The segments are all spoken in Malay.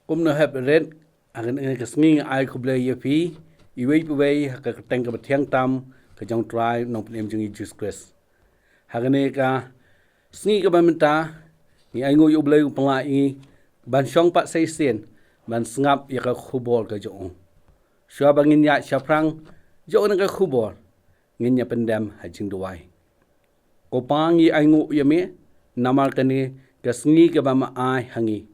kumno have red akan ke sngi ai Khublei yapi iwei puwei ka kteng ka thiang tam ka jong try nong pnem jing Jesus Christ hagane ka sngi ka bamenta ni ai ngo U Blei panga i ban shong pat sei sen ban ngap ya ka khubor ka jong shwa bangin ya shaphrang jong ka khubor ngin ya pendam hajing duai ko pangi ai ngo yame namal kane ka sngi ka bama ai hangi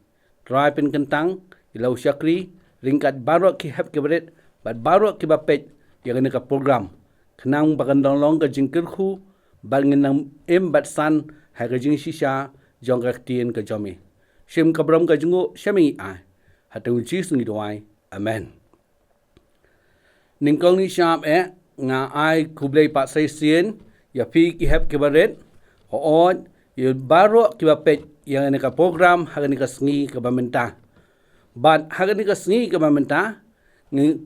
try pen kentang ilau syakri ringkat barok ki hap kebret bat barok ki bapet yang ka program kenang bagandang long ka jing kyrkhu bangin nang em bat san ha ka jing shisha jong ka Ktien Ka jomi shim ka bram ka jingo shami ai hatu chi sngi doai amen ningkong ni shap nga ai Khublei pa sai sien ya pi ki hap kebret on yu barok ki bapet yang ka program ha ka sngi ka bamenta But hagani ka sngi ka mamenta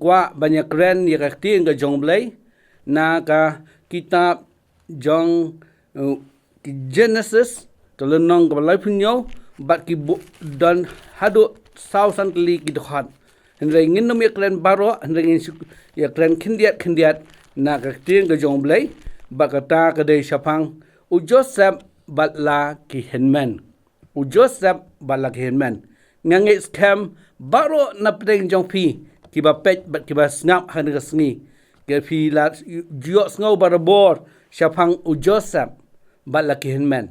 kwa banyak keren ya ka Ktien Ka jong Blei na ka kitab jong Genesis telenong ka balai punyo bat ki dan hadu sausan teli ki dokhat hendrai ngin nom ya keren baro hendrai ngin ya keren khindiat na ka Ktien Ka jong Blei ba kata ka dei shapang u Joseph batla ki henmen u Joseph batla ki henmen ngangit scam baro na pedeng jong pi kiba pet bat kiba snap han ka sngi ke pi la jiok sngo barabor shapang u Joseph bat la ki henmen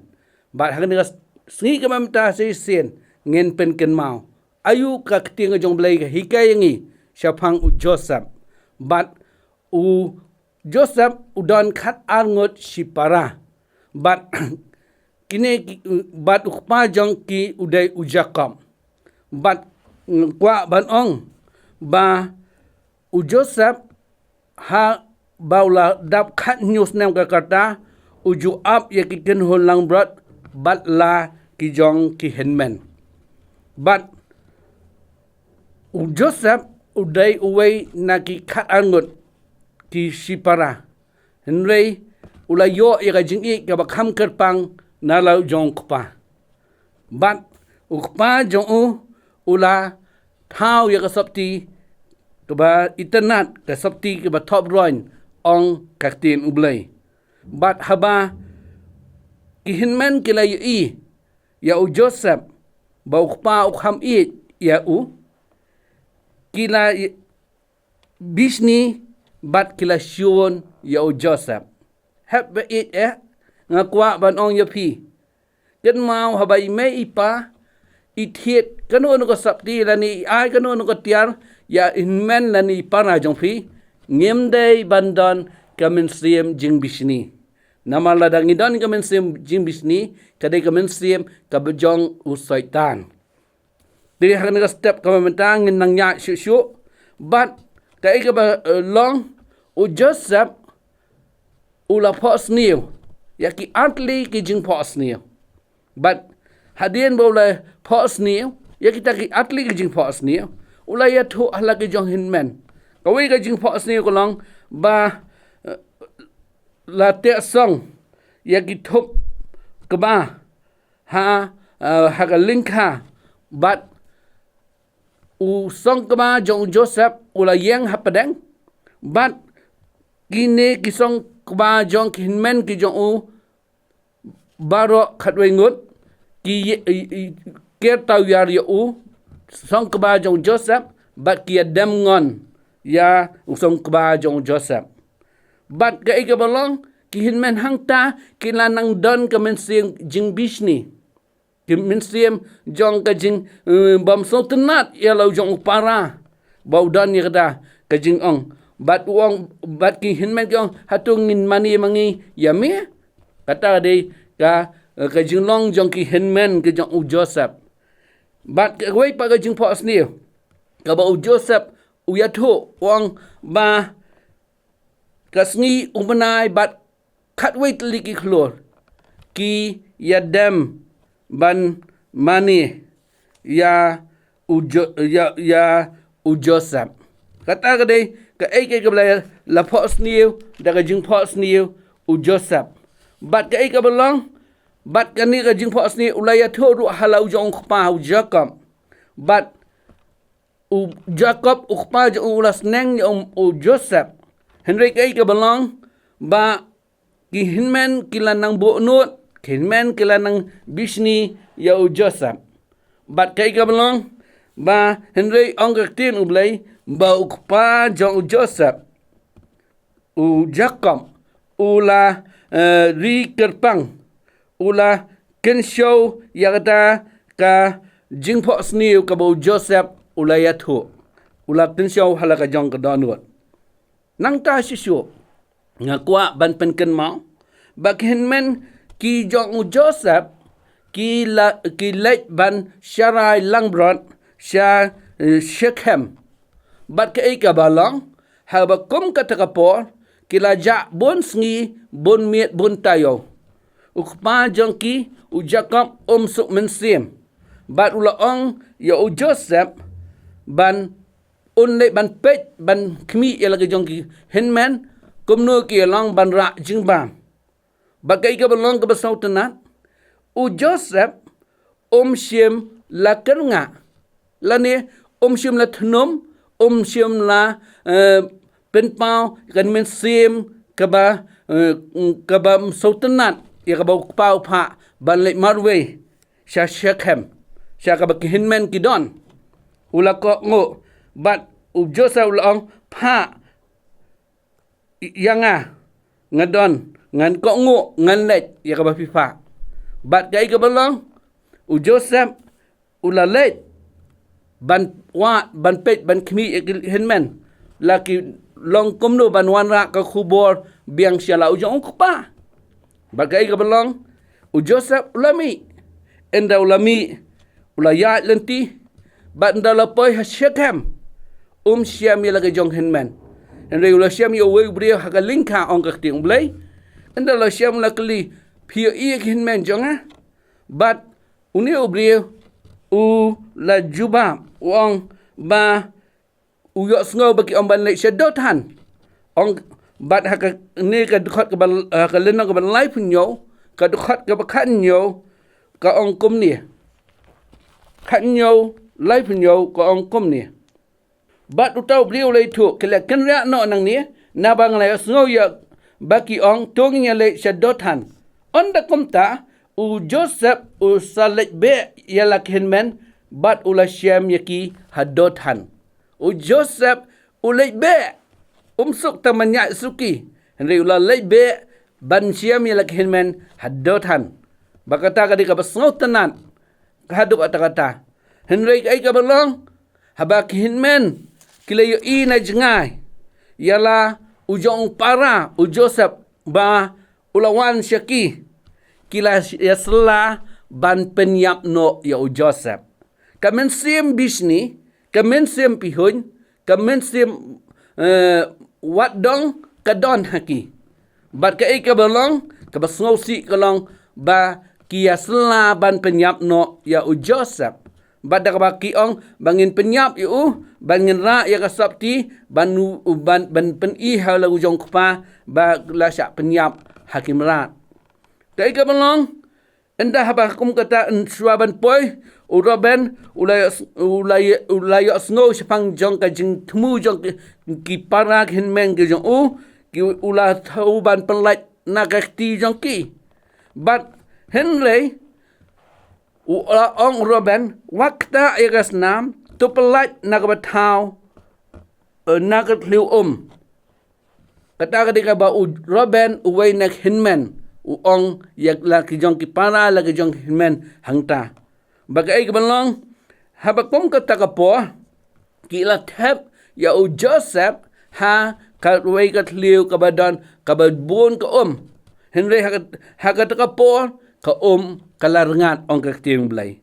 bat han ka sngi ka mamta sei sen ngen pen ken mau ayu ka Ktien Ka jong Blei ka hikai ngi shapang u Joseph bat u Joseph udon khat angot shipara bat kine bat ukpa jong ki udai u Jacob bat kwa ban ong ba u Joseph ha baula dap khat news nam ka kata uju up ya ki ken hon lang brat bat la ki jong ki henmen bat u Joseph udai uwei na ki khat angut ki sipara henrei ulayo ya ka jingi ka bakham Kyrpang na lau jong kpa bat ukpa jong u ula thao ya ka sapti ka ba internet ka sapti ka ba top roin ong ka Ktien U Blei bat haba ki hinmen ki la i ya u Joseph ba ukpa ukham i ya u kila bisni bat kila shun ya u Joseph hab ba it nga kwa ban ong ya pi ken mau haba i me ipa ithiet kanu no ko sapti lani ai kanu no ko tiar ya inmen lani pana jong phi ngem dei bandan mynsiem jing bisni namala dang idon mynsiem jing bisni kadai mynsiem ka bejong u saitan dei hakan ka step ka mentang nang nya shu but kai ka ba long u Joseph ula pos new ya ki antli ki jing pos new but hadien boleh pos ni ya kita ki atli ki jing pos ni ulai ya thu ala ki jong hinmen kawi ka jing pos ni ko long ba la te song ya ki thup kaba ha ka linkha bat u song kaba jong Joseph ulai yang hapdeng bat kine ki song kaba jong hinmen ki jong u baro khatwe ngut ki ker tau yar u song kaba jong Joseph bat ki dem ngon ya song kaba jong Joseph bat ka ika balong ki hinmen hangta ki lanang don ka mynsiem jing bisni ki mynsiem jong ka jing bam so tenat ya lau jong para bau don ya kada ka jing ong bat wong bat ki hinmen jong hatungin mani mangi ya me kata dei ka ka jinglong jong ki henmen ke jong u Joseph bat ka wei pa ka jing pos ni ka ba u Joseph u ya tho wong ba ka sngi u banai bat khat wei tli ki khlor ki ya dem ban mani ya u Joseph kata ka dei ka ai ka bla la pos ni da ka jing pos ni u Joseph bat ka ai ka belong bat kani ka jing pos ni ulaya thoru halau jong pa Jacob bat u Jacob ukpa jong ulas neng u Joseph Henry kai ka balang ba ki hinmen kilanang buonot hinmen kilanang bisni ya u Joseph bat kai ka balang ba Henry ong Ktien u Blei ba ukpa jong u Joseph u Jacob ula ri Kyrpang ula kenshow yakata ka jingthmu sniu ka bo Joseph ula yathu ula kenshow halaka jong ka donut nang ta sisu nga kwa ban penken mau bakhen men ki jong u Joseph ki late ban sharai langbrot sha Shechem bat ka ika balong ha ba kum ka takapor kila ja bon sngi bon miet bon tayo ukpa jong ki u Jacob suk mynsiem bat ula ong ya u Joseph ban unle ban pet ban kmi ya lagi jong ki henman kumno ki long ban ra jingbam bagai ka balong ka basau tenat u Joseph mynsiem la kenga lani mynsiem la thnum mynsiem la penpau kan mynsiem kaba sau tenat ya ka bau pau pha ban le marwe sha Shechem sha ka ba ki henman ki don ula ko ngo bat u Joseph long pha yanga ngadon ngan ko ngo ngan let ya ka ba fifa bat kai ka balong u Joseph ula let ban pet ban kmi henmen laki long kumno ban wanra ka khubor biang siala u jong pa bat kai ka balong u Joseph ulami enda ulami ulaya lenti bat nda la poi ha Shechem siam ya lagi jong henman Henry ula siam yo we brio ha ka lingka ong ka Ktien Blei enda la siam la kli pio i henman jonga bat uni brio u la juba ong ba u yo sngewbha ki ong ban le shadotan ong bat ha ka ni ka dukhat ka lenong ka ban life nyo ka dukhat ka bakhan nyo ka ong kum ni khan nyo life nyo ka ong kum ni bat utau brio le thu kele kenra no nang ni na bang la snow ya baki ong tong nya le shadotan on da kumta u Joseph u salet be ya la kenmen bat ula syam yaki hadotan u Joseph u le be suk tamanya suki Henry ula le be ban syam ya la kenmen hadotan bakata ka di ka basngaw tanan kahaduk kata Henry ay ka balong habak hinmen kilayo ina jengay yala ujong para u Joseph ba ulawan syaki kila yasla ban penyap no ya u Joseph kamensiem bisni kamensiem pihun kamensiem wadong kadon haki bat ka ka balong ka basngaw si kalong ba kiyasla ban penyap no ya u Joseph badak baki ong bangin penyap yu bangin ra ya kasapti ban pen i hala ujong kpa ba la syak penyap hakim rat dai ka balong enda haba kum kata swaban poi uraben ulay snow sepang jong ka jingthmu jong ki parak hin meng ki jong ki ula thau ban penlat nagakti jong ki but Henry ula ong roben wakta iras nam tu pelat nagabatau nagatliu kata ketika ba roben uway nak hinmen ong yak laki jong ki para laki jong hinmen hangta bagai kebalong habakpom kata kapo kila tep ya u Joseph ha kalway katliu kabadon kabadbon ka Henry hakat kapo ka kalarengat ong ka Ktien Blei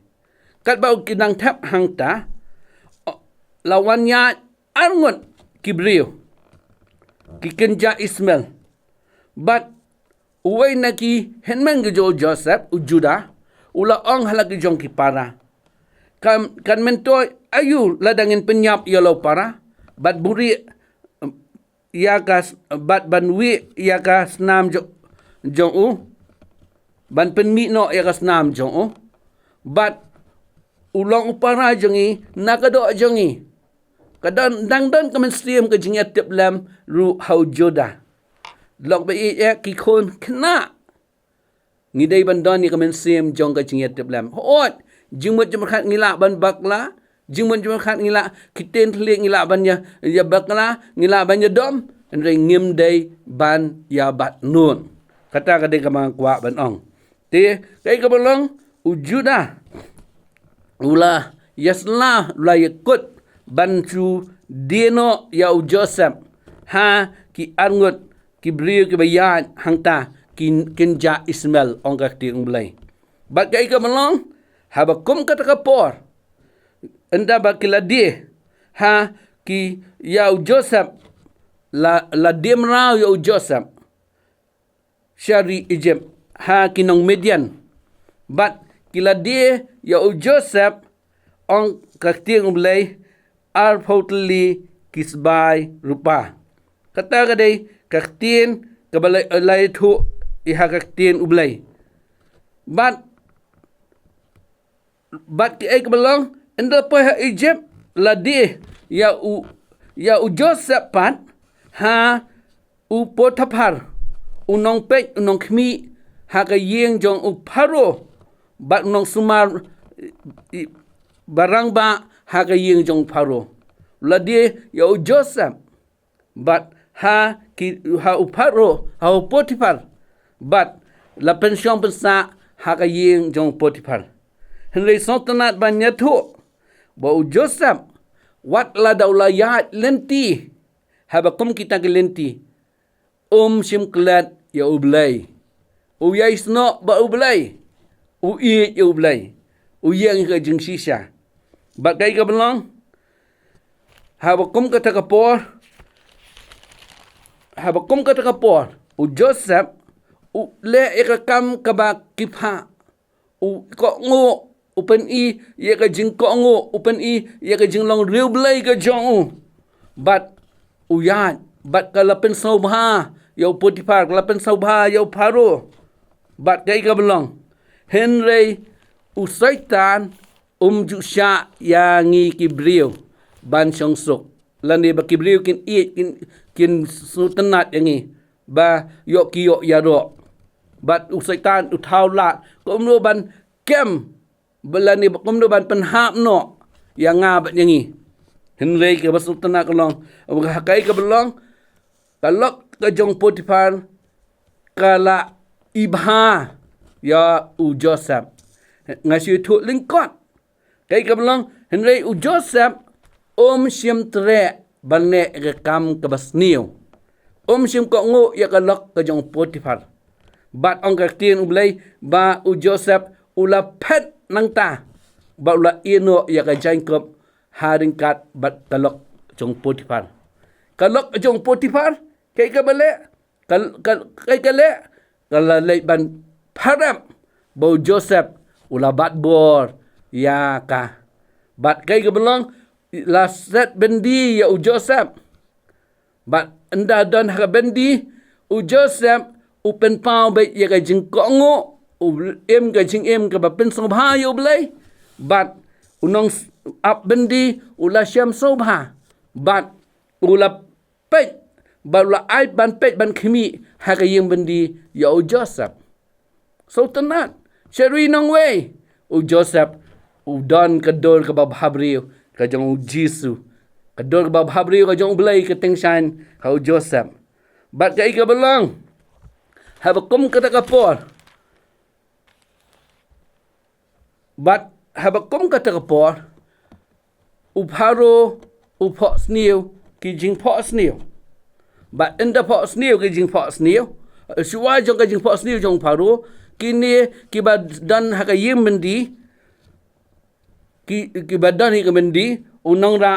kat bau kinang tap hangta lawannya arngot kibrio kikenja Ismail but uway naki henmen gejo Joseph ujuda ula ong halaki jong ki para kan mentoy ayu ladangin penyap yalo para bat buri yakas bat banwi yakas nam jong ban penmi no yakas nam jong bat ulong upara jongi nakado jongi kadang dang ke mynsiem ke jingat tip lam ru hau joda lok be ki khon khna ngidai bandon ni ke mynsiem jong ke jingat tip lam hot jingmut jumkhat ngila ban bakla jingmut jumkhat ngila kiten thlik ngila ban ya bakla ngila ban ya dom andre ngim dai ban ya bat nun kata kadai ke mang kwa ban ong te kai ke belong ujuda ula yasla la yakut bantu dino ya Joseph ha ki angut ki brio ki bayan hangta kinja Ismail ong ka ti Khublei bat kai ka melong habakum kata kapor enda bakila di ha ki ya Joseph la demrau ya Joseph syari Egypt ha kinong Midian bat kila di ya Joseph ong Khtien Khublei ar potli kisbai rupa kata kadai Khtien Ka balai thu iha Khtien Khublei bat ki ai belong enda pa Egypt la di ya Joseph pat ha u Potiphar unong pek unong khmi ha ka yeng jong u Pharo bat unong sumar barang ba ha ka yeng jong Pharo la di ya Joseph bat ha u Pharo ha u Potiphar bat la pension pensa ha ka yeng jong Potiphar henry sontanat banya thu ba u Joseph wat la daulayat lenti habakum kita ke lenti sim klat ya U Blei u yaisno ba U Blei u ya U Blei u yang ke jing sisa bat kai ka belong habakum kata kapor u Joseph u le ekam kaba kipa u ko ngo upen i ye ka jing ko ngo upen i ye ka jinglong U Blei ka jong bat u yan bat kalapen sngewbha ya Potiphar kalapen sngewbha ya Pharo bat kai ka belong henry u saitan jusha ya ngi kibrio ban songsuk lani ba kibrio kin sutanat yangi ba yo ya ro bat u saitan u thaulat kumno ban kem belani kumno ban penhap no yang ngabat yangi henry ke basultanat kolong kai ka belong kalok ka jong Potiphar kala ibha ya u Joseph ngasi thu lingkot kai ka belong henry u Joseph sim tre bane ke kam ke basniu sim ko ngo ya kalok ka jong Potiphar bat ong Khtien Khublei ba u Joseph ula phet nang ta ba ula ino ya ka Jacob haringkat bat kalok jong Potiphar kalok jong Potiphar kai ka bale kai ka le kala le ban pharam ba u Joseph ula bat bor ya ka bat kai ka belong la set bendi ya u Joseph bat anda don ha bendi u Joseph upen pau be ya ka jing ko ngo u em ka jing em ka ba pen sngewbha ya U Blei bat unong ap bendi ula syam sngewbha bat ula pek ba ula ai ban pek ban khmi ha ka yeng bendi ya u Joseph so tenat syari nong we u Joseph u don ka dor ka ba habrio ka jong Jisu ka dor ka ba habrio ka jong Blei ka tengshan ka u Joseph bat kai ka belong habakum kata kapor bat habakum kata kapor u Pharo u pho sniu ki jing pho sniu bat enda pho sniu ki jing pho sniu suwa jong ka jing pho sniu jong Pharo kini ki ba dan ha ka yim mendi ki ba dan hi ka mendi unong ra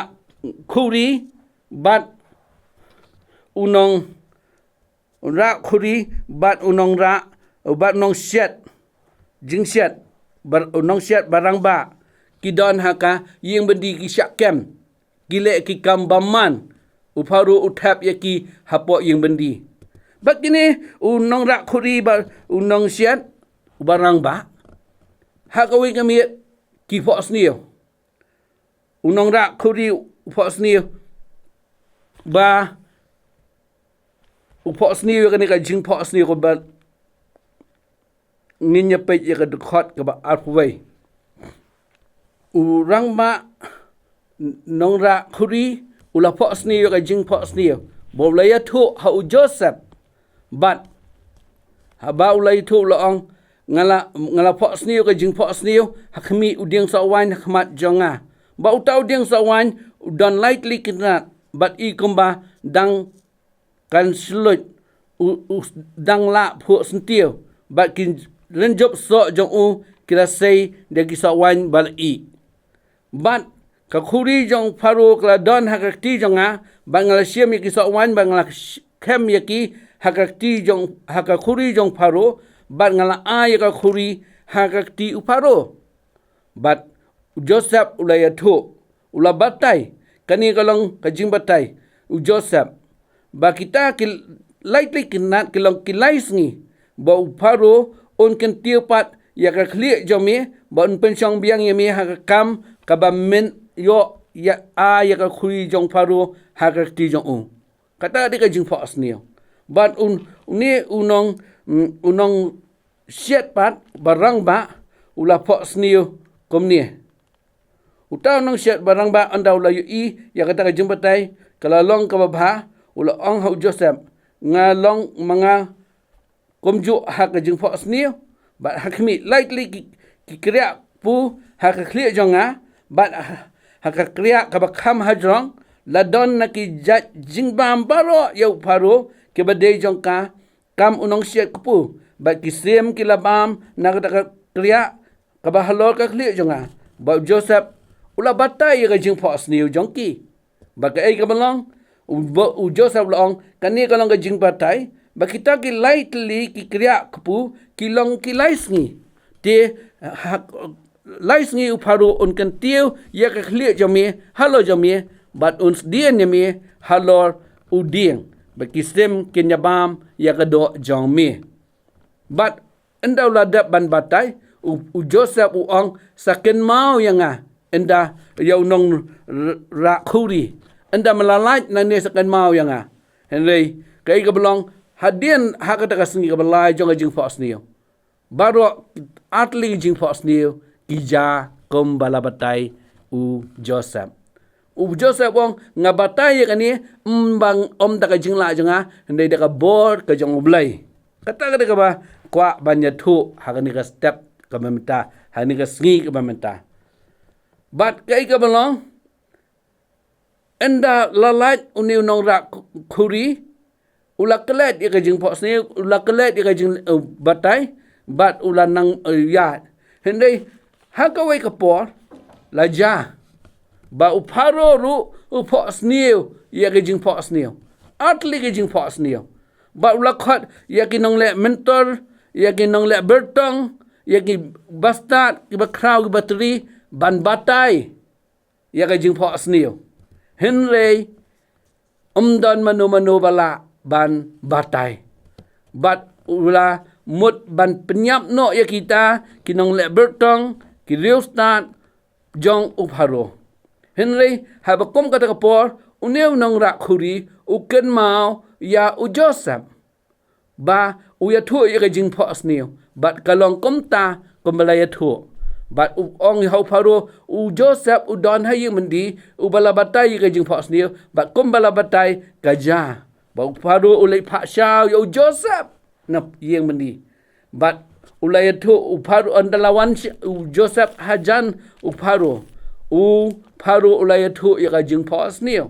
khuri bat unong ra khuri bat unong ra bat nong syat jing syat unong syat barang ba ki don ha ka ying bendi ki syakem gile ki kambaman u Pharo uthap ya ki hapo ying bendi bat kini unong ra khuri ba unong syat barang ba ha ka wi kami ki pho sniu unong ra khuri upok sniu ba upok sniu ka ni ka jing pok sniu ko ba nginya pe ya ka dkhot ka ba arway urang ba nongra khuri ula pok sniu ka jing pok sniu bo laya thu ha u Joseph but haba ulai thu laong ngala pok sniu ka jing pok sniu hakmi uding sawan khmat jonga ba utau ding sawan udan lightly kinat but I kumba dang kan slut dang la phu sentiu but kin renjop so jong u kira sei de ki sawan bal I but ka khuri jong pharu kla don hakti jonga bangla siam ki sawan bangla khem yaki hakti jong hakakuri jong pharu but ngala ay ka khuri hakti uparo but Joseph ulaya thu ula batai kani kalong kajing batai u Joseph ba kita lightly kinat kilong kilais ngi ba uparo on kan tiopat ya ka khli jomi ba on pensyong biang yemi hakam kaba men yo ya ya ka khuri jong pharu hakti jong u kata di ka jing pho asnio but uni unong siat pat barang ba ula pho asnio komni utaw nang siat barang ba andaw la I ya kata ka jing batai kala long ka ba ula ong hau Joseph nga long mga komju ha ka jing pho asnio but hakmi likely ki kriya pu ha ka khli jonga but ha ka kriya ka ba kham hajrong la don na ki jingbam baro yau paro ke badai jong ka kam unong siat kupu ba ki sem ki labam na ka kriya ka ba halor ka khli jonga ba Joseph ula batai ka jing pho asniu jong ki ba ka ai ka balong u Joseph long kani ka long ka jing batai ba kita ki lightly ki kriya kupu ki long ki laisngi te laisngi upharu un kan tiu ya ka khli jomi halo jomi but uns dien yemi halor uding ba ki sem kinyabam ya ka do jong mi but endaw la dap ban batai u Joseph u ong sakin mau yanga enda yau nong ra khuri enda malalait na ne sakan mau yanga henry kai ka belong hadien hakata ka singi ka balai jong jing pho asnio baro atli jing pho asnio kija kom balabatai u Joseph wong nga batai ka ni mbang ta ka jingla jonga ndai da ka bor ka jong Blei kata ka ba kwa banya thu hakani ka step ka mamta hani ka sngi ka mamta but kai ka belong enda lalat uni nong ra khuri ula kelet ya ka jing pho sni ula kelet ya ka jing batai but ula nang ya hendai hakawai ka por la ja ba uparo ru upho sniu ya ka jing pho sniu atli ka jing pho sniu ba ula khat ya ki nong le mentor ya ki nong le bertong ya ki bastard ki ba kraw ki bateri ban batai ya ka jing pho sniu henrei umdan manu bala ban batai bat ula mut ban penyap no ya kita kinong le bertong ki riustat jong upharo henrei habakom kata kapor uneu nong ra khuri uken mau ya u Joseph ba u ya thu ya ka jing pho asniu bat kalong komta kombalaya thu but ong hau pharo u Joseph u don ha yeng mendi u bala batai ka jing pho asniu but kom bala batai ka ja ba u pharo u lei pha shao u Joseph na yeng mendi but ulai thu u pharo andalawan u Joseph hajan u pharo ulai thu ya ka jing pho asniu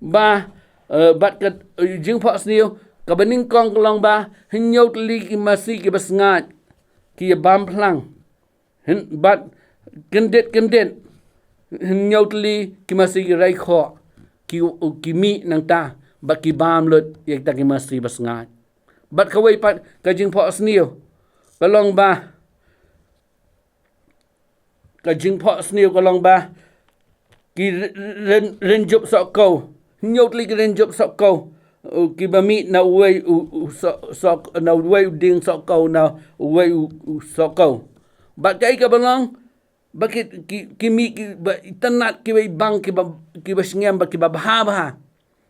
ba bat ka jing pho asniu ka baning kong long ba hinyot li ki masi ki basngat ki bam phlang but kendet nyotli ki masi ki rai kho ki mi nang ta ba ki bam lut yek ta ki masi basngat but kawai pat ka jing pho asniu kalong ba ka jing pho asniu kalong ba ki ren jup so ko nyotli ki ren jup so ko ki ba mi na wei so na wei ding so ko na wei so ko but kai ka belong bakit kimi tanat ki bang ki sngem ba ki bah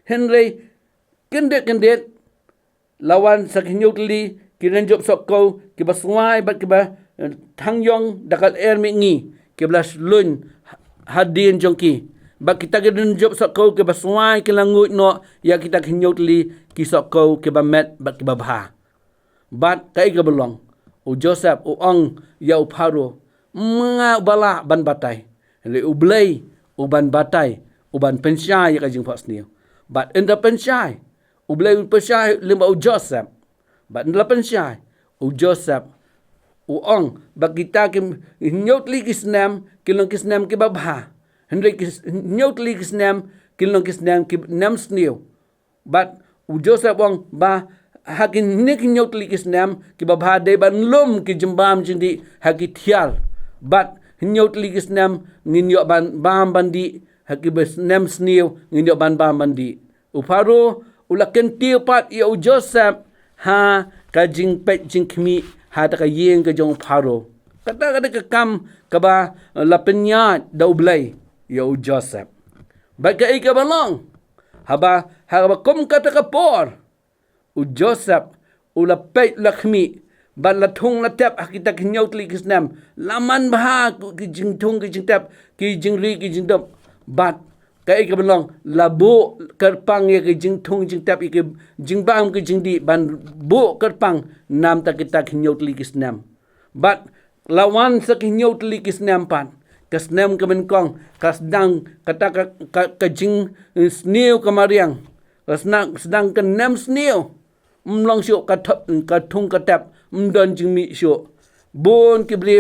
henry kendet lawan sak hinyutli ki renjop sok ko ki swai ba ki thangyong dakal mi ngi ki blas lun hadin jongki ba kita ki renjop sok ko ki swai ki langut no ya kita hinyutli ki sok ko ki met ba ki bah bat kai ka belong u Joseph u ong ya u Pharo mga bala ban batai le u Blei u ban batai u ban pensyai ka jing fas niu but in the pensyai u Blei u pensyai limba u Joseph but in the pensyai u Joseph u ong ba kita kim nyotli kisnam kilong kisnam ki babha hendrik nyotli kisnam kilong kisnam ki nam sniu but u Joseph ong ba hakin nik nyotli kisnam ki babha de ban lum ki jembam jindi haki thial but nyotli kisnam nginyo ban bam bandi haki besnam sniu nginyo ban bam bandi u Pharo ulaken tiu pat ya u Joseph ha ka jing pet jing khmi ha ta ka yeng ka jong Pharo kata ka kam ka ba la penya da u Blei ya u Joseph ba ka ika balong ha ba kom kata ka por u Joseph ula pet lakhmi ban la thung la tap kita kinyotli kisnam laman bah ki jing thung ki jing tap ki jing ri ki jing dop bat kai ka belong labu Kyrpang ye ki jing thung jing tap ki jing bam ki jing di ban bu Kyrpang nam ta kita kinyotli kisnam bat lawan sa kinyotli kisnam pan kasnam ka men kong kasdang kata ka jing sniu kamariang kasnang ka nam sniu mlong syo ka thung ka tap mdon jing mi syo bon ki bre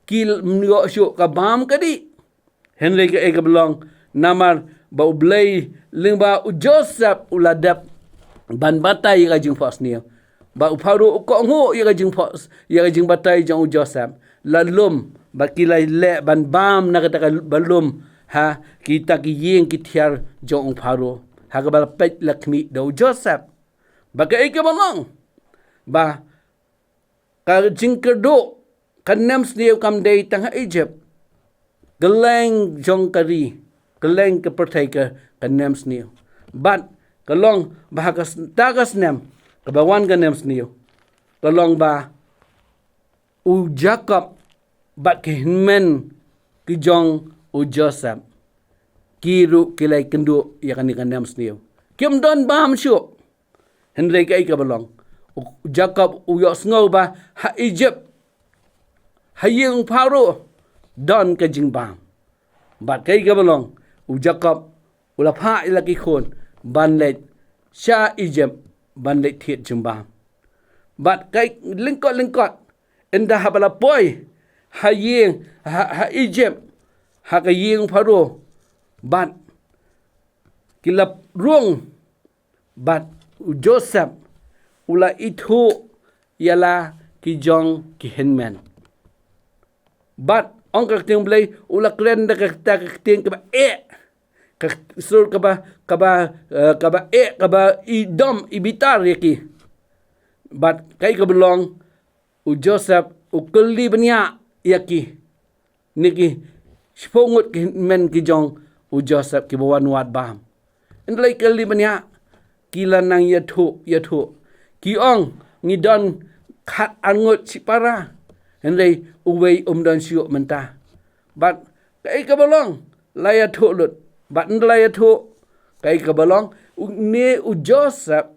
kil mngo syo ka bam ka di henry ka eka belong namar ba u Blei lingba u Joseph uladap ban batai ka jing fos ni ba u Pharo ko ngo ya ka jing fos ya ka jing batai jang u Joseph lalum ba kilai le ban bam na ka balum ha kita ki yeng ki thiar jong u Pharo ha ka bal pet lakmi do Joseph ba ka eka belong ba ka jingkerdo kanam sniu kam day tang Egypt geleng jong kari geleng ke pertai ke kanam sniu bat kalong ba ka tagas nem kabawan kanam sniu kalong ba u Jacob bat ke men ki jong u Joseph kiru kilai kendu ya kanam sniu kim don bam syu henry ka ika belong Jacob u yo sngewbha ha Egypt ha yeng Pharo don ka jingbam bat kai ka belong u Jacob ula pha ila ki khon ban let sha Egypt ban let thiet jingbam bat kai lingkot enda ha bala poi ha yeng ha Egypt ha ka yeng Pharo bat kilap ruang bat Joseph ula itu ialah ki jong ki henman bat ong ka Ktien Blei ula kren da ka Ktien Ka ka sur kaba idom ibitar yaki bat kai ka belong u Joseph u keli benya yaki niki spongut ki men ki jong u Joseph ki bawan wat bam endlai keli benya kila nang yathu ki ong ngidon khat angut sipara henry uwei umdon syuk mentah bat kai ka belong laya thu lut bat laya thu kai ka belong ne u Joseph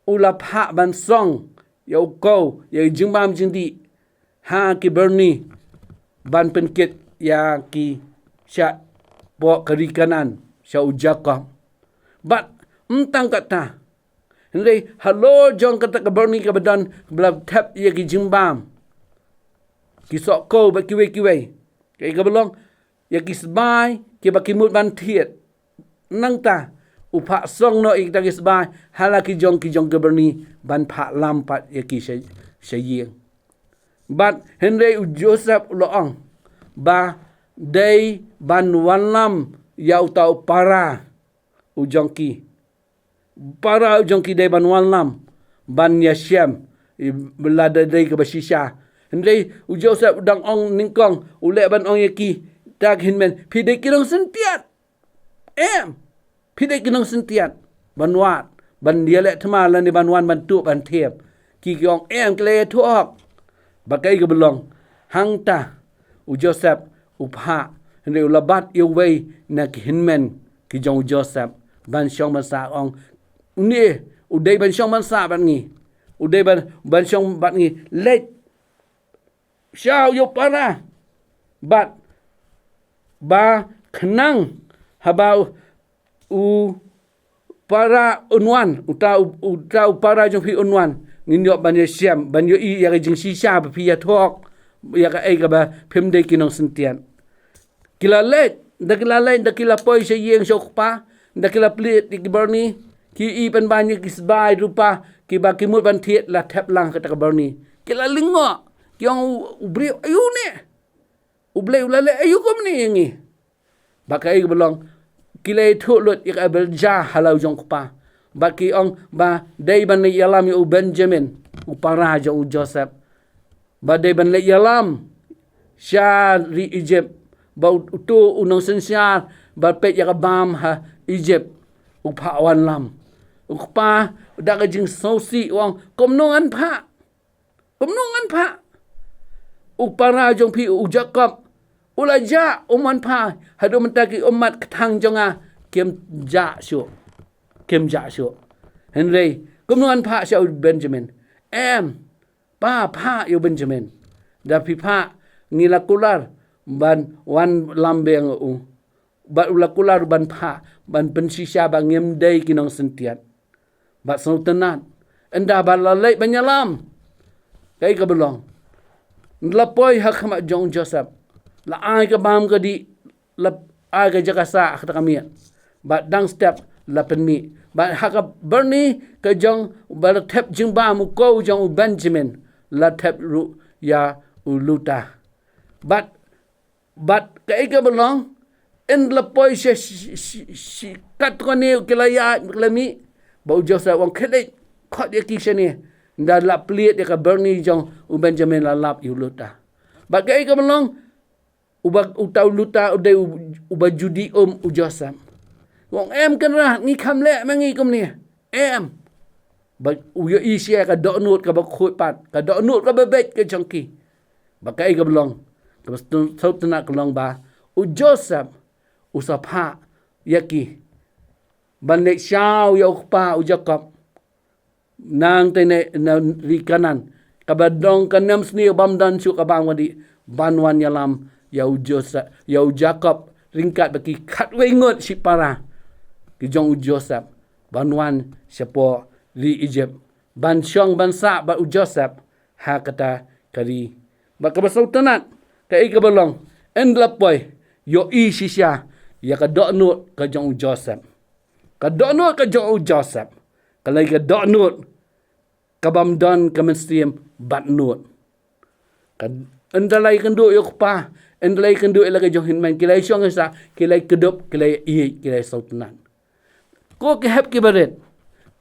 ula pha ban song yau ko ya jingbam jindi ha ki berni ban penkit ya ki sya po kari kanan sya u Jacob bat tang kata henry halo jong kata ka berni ka badan blab tap ya ki jingbam ki sok ko ba kiwe kai ka belong ya ki sbai ki ba ki mut ban thiet nang ta upha song no ik ta ki sbai hala ki jong ka berni ban pha lam pat ya ki shaying but henry u Joseph loong ba dei ban wanlam yau tau para u jongki dei ban wanlam ban mynsiem belada dei ka basisha Hendai u Joseph udang ong ningkong ule ban ong yaki tak hinmen pidai kinong sentiat. Pidai kinong sentiat banwat ban dialek thma lan ni banwan ban tu ban thiep ki kyong kle thuok bakai ke belong hang ta u Joseph u pha hendai u labat yu wei na hinmen ki jong Joseph ban syong ban sa ong ni udai ban syong ban sa ban ngi udai ban syong ban ngi let Xiao yo para bat ba khenang habau u para unwan uta para jong phi unwan ngin yo ban ye siam ban yo I ya ga jing si sha phi ya thok ya ga ai ga ba phim de kinong sentian kila let da kila poi se yeng sok pa da kila plit di berni ki I pan ban ye kisbai rupa ki ba ki mut ban thiet la thep lang ka ta berni kila lingo Kyong Blei ayu ni. Blei ulale ayu kom ni ngi. Bakai belong kilai thu lut ik abel ja halau jong pa. Baki ong ba dai ban le yalam u Benjamin u para jo u Joseph. Ba dai ban le yalam sha ri Egypt ba tu unong sensiar ba pet ya bam ha Egypt u pa wanlam. U pa da ga jing sosi wong kumno an pa. Upara jong pi u Jacob ulaja uman pa hadu mentaki umat ketang jonga kem ja syu Henry kumnuan pa sya Benjamin pa yu Benjamin da pi pa ngilakular ban wan lambeng u ba ulakular ban pa ban pensisya ba ngem dei kinong sentiat ba sultanat enda ba lalai banyalam kai ka belong Lapoi hak mak jong Joseph. La ai ka bam ka di la ai ka jakasa kata kami. Ba dang step la penmi. Ba hak berni ka jong ba tep jingba mu ko jong Benjamin la tep ru ya uluta. But ka belong in lapoi si kat ko ni kilaya klami ba Joseph wong khele khot ya ki sene da la pliet ka berni jong u Benjamin la lap yu luta bagai ka melong utau luta udai uba judi u Joseph wong kan rah ni khamle mangi kum ni ba u yo isia ka do nut ka ba khoi pat ka do nut ka ba bet ka chongki bagai ka melong ka sautna ka long ba u Joseph u sapha yaki ban le shao yo pa u Jacob nang tene na ri kanan kabadong kanam sni bamdan su kabang wadi banwan yalam yau Joseph yau Jacob ringkat baki khatwe ngot si para ki jong Joseph banwan siapo ri Egypt ban syong ban sa ba Joseph ha kata kari ba ka sultanat ka ikabalong endlapoy yo sisya ya ka do ka jong Joseph ka do ka jong Joseph kalai ka do kabamdan mynsiem bat nut kan endalai kendu yok pa endalai kendu elaga johin man kilai syong sa kilai kedup kilai kilai sultanat ko ke hep ki baret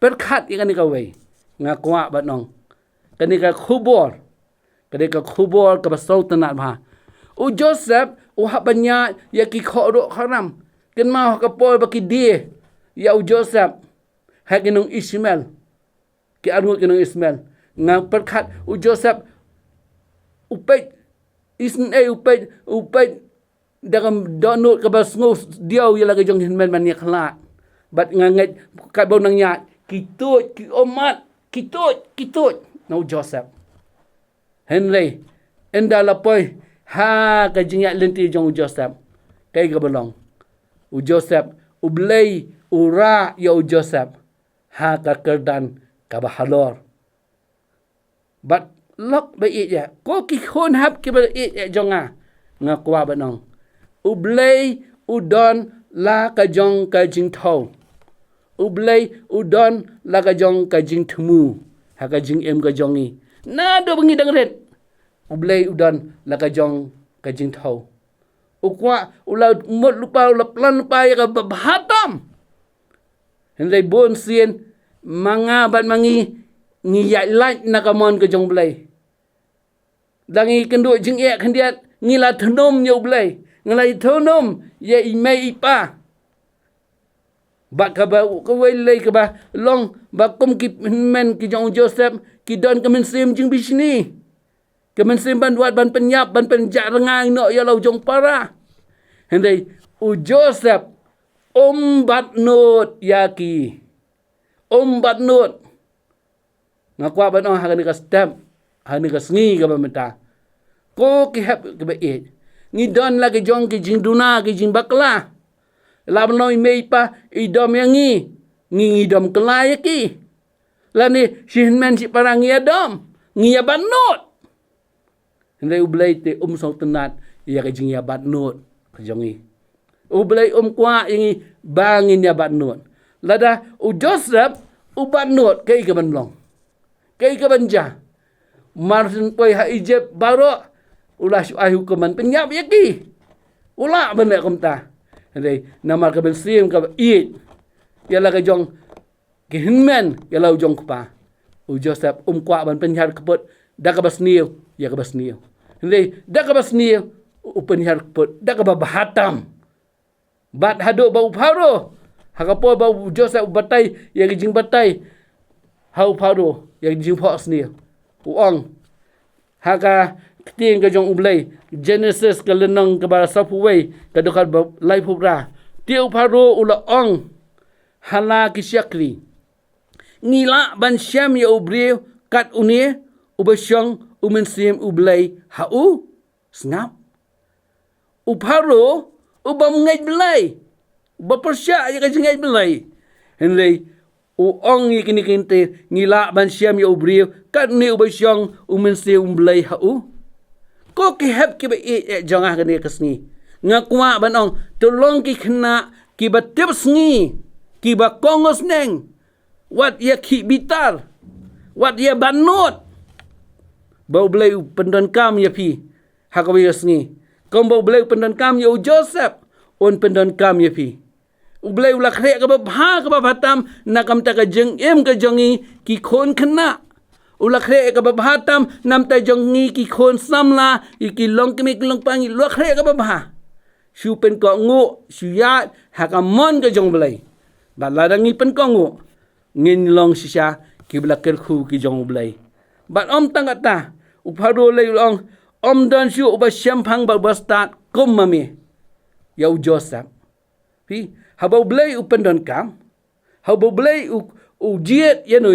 perkhat ikan ni kawai ngakwa batnong kanika khubor ka sultanat ba u Joseph u habanya ya ki khoro kharam ken ma ka pol baki die ya u Joseph hakinung Ismail ki arut kinong Ismail nga perkhat u Joseph upet upet dalam donut ke basngu diau ya lagi jong hinmen man yakla bat nganget kat bau nang nyat kitut ki omat kitut no Joseph Henry enda lapoi ha ka jingat lenti jong Joseph kai ka belong u Joseph u Blei ura ya u Joseph ha ka kerdan kabahalor but lok ba ya ko ki khon hap ki ba jonga nga kwa ba nong u Blei u don la ka jong ka jingthmu u Blei u don la ka jong ka jingthmu ha ka jing em ka jongi na do bangi dang ret u Blei u don la ka jong ka jingthmu u kwa u la mot lupa la plan pa ya ka hatam henlai bon sien manga bat mangi ngi ya light na kamon ke jong Blei dangi kenduk jingek kendiat ngila thenom ya Blei ngelai thenom ya imei ipa bak kaba kawai kaba long bakum ki men ki jong Joseph ki don kemensim jing bisni kemensim ban buat ban penyap ban penjak rengai no ya lau jong para hendai u Joseph bat not yaki bat not ngakwa ban oh hakan ka stamp hakan ka sngi ka menta ko ki hap ke ba ni don lagi jong ki jing duna ki jing bakla lam noi mei pa idom yang ngi dom kelai ki lani shin men si parang ya dom ngi ya banot ndai u Blei te song tenat ya ka jing ya banot ka jongi u Blei kwa yang bangin ya banot lada u Joseph u banot kai ka banlong kai ka banja marsin poi ha Egypt baro ulah syuai hukuman penyap yaki ulah benak kumta jadi nama ka bensim ka eat yala ka jong kihinmen yala jong pa u Joseph kwa ban penyar keput da ka basniu ya ka basniu jadi da ka basniu u penyar keput da ka bahatam bat hadu bau pharo hakapo bau Joseph batai ya ka jing batai hau pharo ya jing pho sniu uang haka Ktien Ka jong Blei Genesis ka lenong ka ba sapuwei ka dokat lai phubra tiu pharo ula ong hala ki syakli ngila ban syam ya ubriu kat unie ubasyong mynsiem Blei hau snap u pharo uba ngai Blei ba persya ya ka ngai Blei henlei u ong yi kini kinte ngila ban syam ya ubriu kat ni ubasyong mynsiem Blei hau ko ki hep ki ba jongah ka ni kasni ngakwa banong tolong ki khna ki ba tip sngi ki ba kongos neng wat ya ki bitar wat ya banot bau Blei pendon kam ya pi hakawi sngi kom bau Blei pendon kam ya Joseph on pendon kam ya pi u Blei ula khre ka ba ka ba batam nakam ta ka jeng ka jongi ki khon khna ula khre ka babahatam nam ta jongi ki khon samla iki long kimi long pangi lo khre ka babha shu pen ko ngo shu ya hakamon ka jong Blei bala dangi pen ko ngo ngin long shisha ki bla kyrkhu ki jong Blei bat om tangata upharo lei long om dan shu uba syampang ba bastat kom mami ya Joseph pi habau Blei upen don kam habau Blei u jiet ya no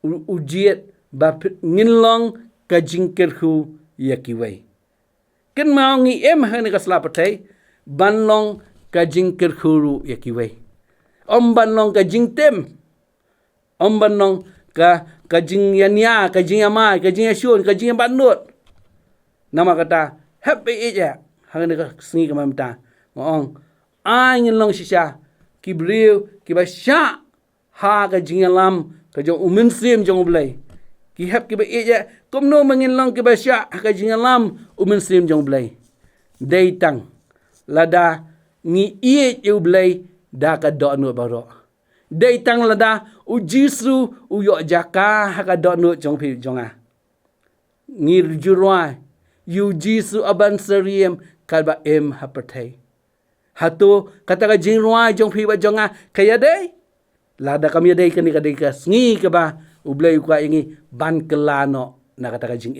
ujiet ba nginlong ka jing kyrkhu ya kiwei ken mau ngi han ka slapatai banlong ka jing kyrkhu ru ya kiwei om banlong ka jing tem om banlong ka jing yanya ka jing ama ka jing asyun ka jing banut nama kata happy ya han ka sngi ka mamta ngong ai nginlong shisha kibriu kibasha ha ka jing lam ka jong mynsiem jong Blei ki hep ki ba ya kumno manginlong ki ba sya ka jing lam mynsiem jong Blei dei tang lada ngi u Blei da ka do no baro dei tang lada u jisu u yo jaka ha ka do no jong pi jonga ngir jurwa u jisu aban seriem ka ba hapatai hatu kata ka jing rwa jong pi ba jonga kaya dei lada kami dai kani kadai ka sngi ka ba u Blei kwa ingi ban kelano na kata ka jing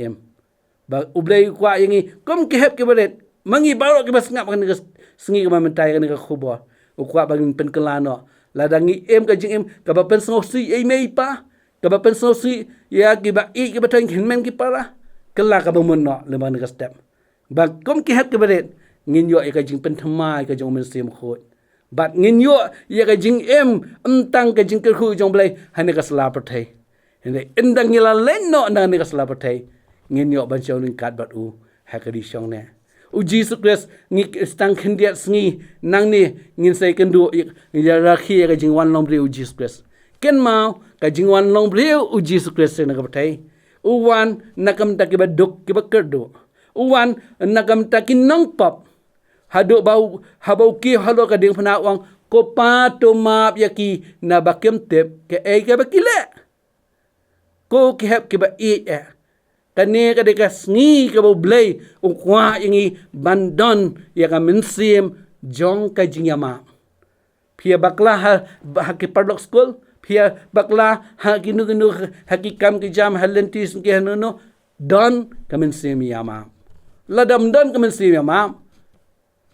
ba u Blei kwa ingi kom ki hep ki balet mangi baro ki basngap kan ka sngi ka mentai kan ka khubor u kwa bangin pen kelano lada ngi ka jing ka ba pen sngosi ei mei pa ka ba pen sngosi ya ki ba ki ba tang hinmen ki para kala ka ba monno le man ka step ba kom ki hep ki balet ngin yo ka jing pen thamai ka jong mynsiem khot bat ngin yo ya ka jing entang ka jing kyrkhu jong Blei hane ka slapatai hene endang ngila lenno na ne ka slapatai ngin yo ban chawling kat bat u ha ka di shong ne u Jesus Christ ngi stang khindiat sngi nang ni ngin sai kendu ya rakhi ka jing wan long Blei u Jesus Christ ken mau ka jing wan long Blei u Jesus Christ na ka patai u wan nakam ta ki ba duk ki ba kerdo u wan nakam ta ki nong pop hado bau habau ki halo ka ding phana wang ko pa to map yaki na bakem tep ke ai ka bakile ko ki hep ki ba kane ka deka sngi ka Blei ukwa ingi bandon ya ka mynsiem jong ka jingyama pia bakla ha ki parlok school pia bakla ha ginu ha ki kam ki jam halentis ki hanono don ka mynsiem yama ladam don ka mynsiem yama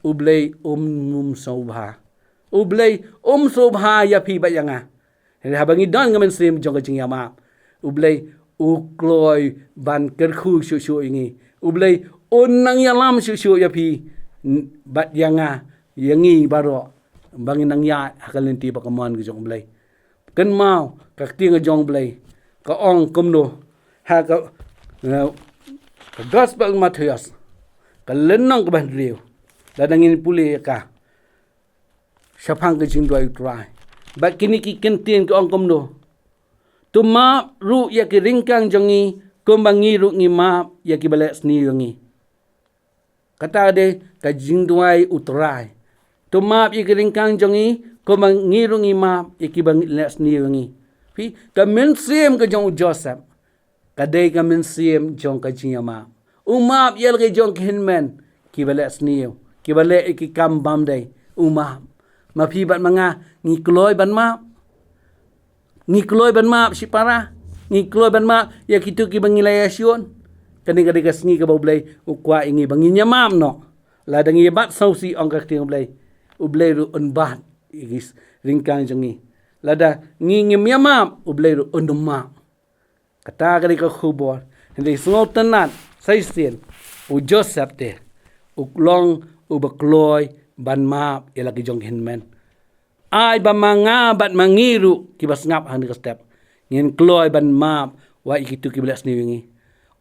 U Blei sngewbha U Blei sngewbha ya phi ba yanga ha bangi don ka mynsiem jong ka jingyama U Blei ukloi ban kyrkhu shu ingi U Blei nang yalam shu ya phi bat yanga yangi baro bangin nang ya hakalenti ba kamon gi jong Blei kan mau ka Ktien Ka jong Blei ka ong kumno ha ka gospel Matthias ka lenong ka ban riu dadangin puli ka Shapang ka jingdoi try ba kini ki Ktien Ka ong kumno tu ma ru ya ki ringkang jongi kumbangi ru ngi ma ya ki balek sni yongi kata de ka jingdoi utrai tu ma ya ki ringkang jongi kumbangi ru ngi ma ya ki balek sni yongi pi ka mynsiem ka jong Joseph ka de ka mynsiem jong ka jingyama umap ya ke jong hinmen ki balek sni yo ki balek ki kam bam dai umap ma pi bat manga ngi kloi ban ma ngikloi ban map si para ngikloi ban map ya kitu ki bangilaya sion kani ka sngi ka Blei ukwa ingi banginya mam no la dangi bat sausi ong ka Ktien Blei U Blei ru unbat igis ringkang jongi lada ngi map U Blei ru unduma kata ka khubor hindi sungo tanat saisien U Joseph te uklong U bakloi ban map ya lagi jong hinmen ai ba manga bat mangiru kibas ngap han ka step ngin kloi ban map wa ikitu kiblas ni wingi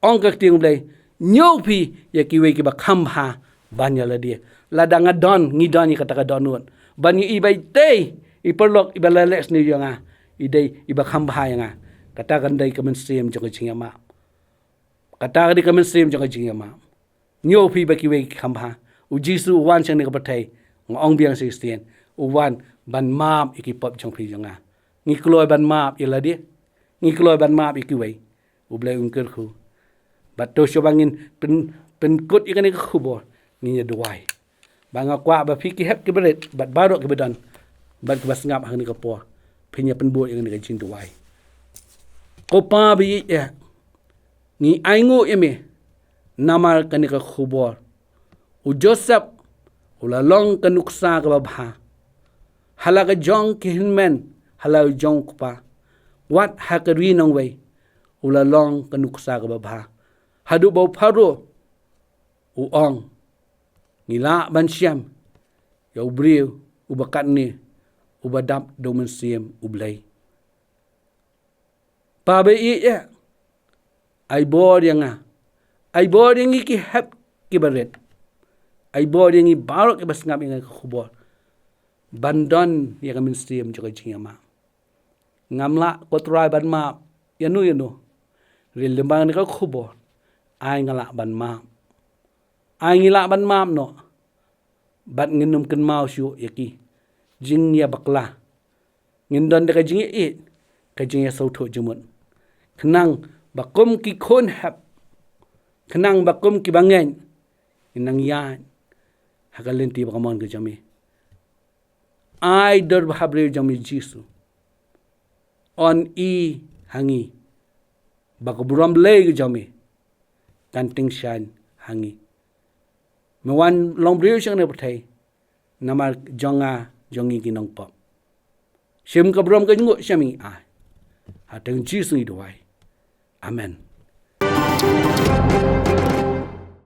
ong ka Ktien Blei nyopi ya kiwe ki ba khambha banya la dia lada ngadon ngidon ni kata ka donun ban i bai te i perlok i balalex ni yanga i dei i ba khambha yanga kata kan dei ka mynsiem jong jingyama kata ka ka mynsiem jong jingyama nyopi ba kiwe ki khambha U Jisu wan chang ni ka patai ngong biang 16 uwan ban map ikipop jong phi jonga ngi kloi ban map ila dia ngi kloi ban map ikiwei U Blei Un kyrkhu bat to shobangin pen kut ikani khubor ngi duai banga kwa ba phi ki hep ki beret bat barok ki bedan bat bas ngap hang ni ka po phinya pen bo ikani ka jing duai ko pa bi ya ngi aingo eme namar kani ka khubor U Joseph ulalong kanuksa ka babha halaga jong kihinmen halau jong kupa wat hakari nong wei ulalong kanuksa ka babha hadu bau paro uong ngila mynsiem ya ubriu ubakat ni ubadap do mynsiem U Blei pa be ya ai bor yanga ai bor yangi ki hep ki baret ai bor yangi barok ki bas ngap inga khubor bandon ya ka mynsiem jong jingyama ngamla kotrai ban map yanu ril lembang ni ka khubor ai ngala ban map ai ngila ban map no bat nginum ken mau shu yaki jingya bakla ngindon de ka jingya it ka jingya sngewthuh jumun khnang bakum ki khon hap khnang bakum ki bangen inang yan hakalenti bakamon ka jami ai dor habre jami Jisu on i hangi bakaburam Blei jami kanting shan hangi mewan long brio shang ne pathai namar jonga jongi kinong pop shem kabram ka ngu shami ai ha teng Jisu i duai amen